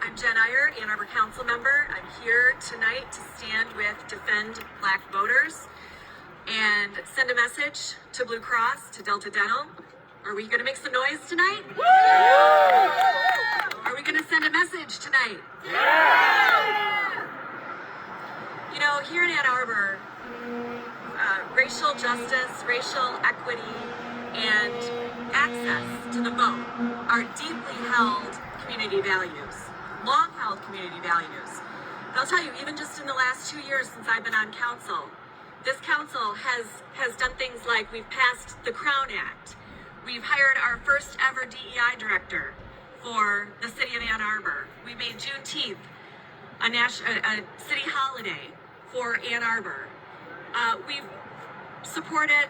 I'm Jen Eyer, Ann Arbor Council member. I'm here tonight to stand with Defend Black Voters and send a message to Blue Cross, to Delta Dental. Are we going to make some noise tonight? Are we going to send a message tonight? You know, here in Ann Arbor, racial justice, racial equity, and access to the vote are deeply held community values, long-held community values. And I'll tell you, even just in the last 2 years since I've been on council, this council has done things like we've passed the Crown Act. We've hired our first ever DEI director for the city of Ann Arbor. We made Juneteenth a city holiday for Ann Arbor. We've supported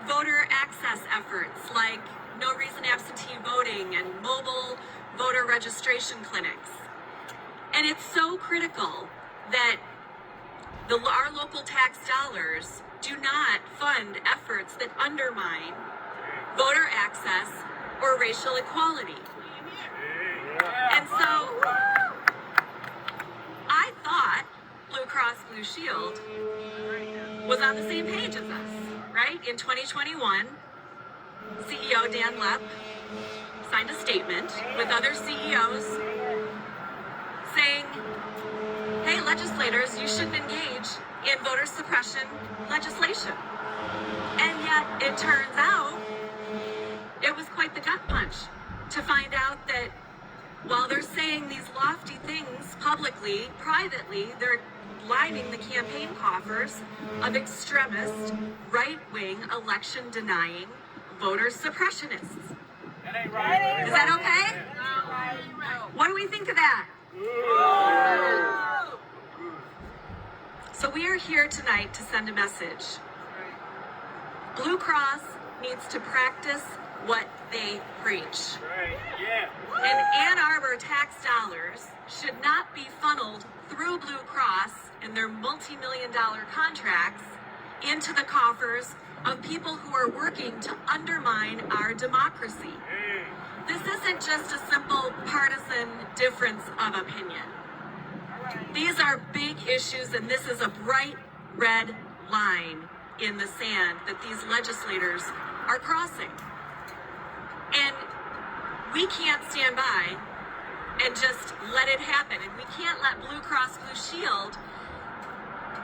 voter access efforts like no reason absentee voting and mobile voter registration clinics. And it's so critical that our local tax dollars do not fund efforts that undermine voter access or racial equality. And so I thought Blue Cross Blue Shield was on the same page as us, right? In 2021, CEO Dan Lepp signed a statement with other CEOs saying, hey, legislators, you shouldn't engage in voter suppression legislation. And yet it turns out it was quite the gut punch to find out that while they're saying these lofty things publicly, privately, they're lining the campaign coffers of extremist, right-wing, election-denying voter suppressionists. That ain't right. Is that okay? What do we think of that? So we are here tonight to send a message. Blue Cross needs to practice what they preach. And Ann Arbor tax dollars should not be funneled through Blue Cross and their multi-million-dollar contracts into the coffers of people who are working to undermine our democracy. This isn't just a simple partisan difference of opinion. These are big issues, and this is a bright red line in the sand that these legislators are crossing. And we can't stand by and just let it happen. And we can't let Blue Cross Blue Shield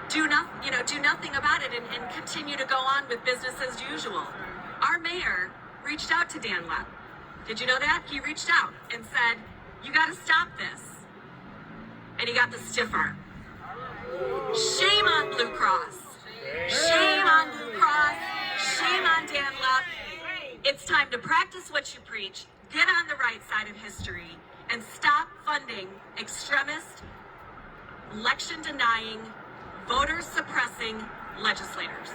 do nothing about it and continue to go on with business as usual. Our mayor reached out to Dan Lepp. Did you know that? He reached out and said, you got to stop this. And he got the stiff arm. Shame on Blue Cross. Shame on Blue Cross. Shame on Dan Lepp. It's time to practice what you preach, get on the right side of history, and stop funding extremist, election-denying, voter-suppressing legislators.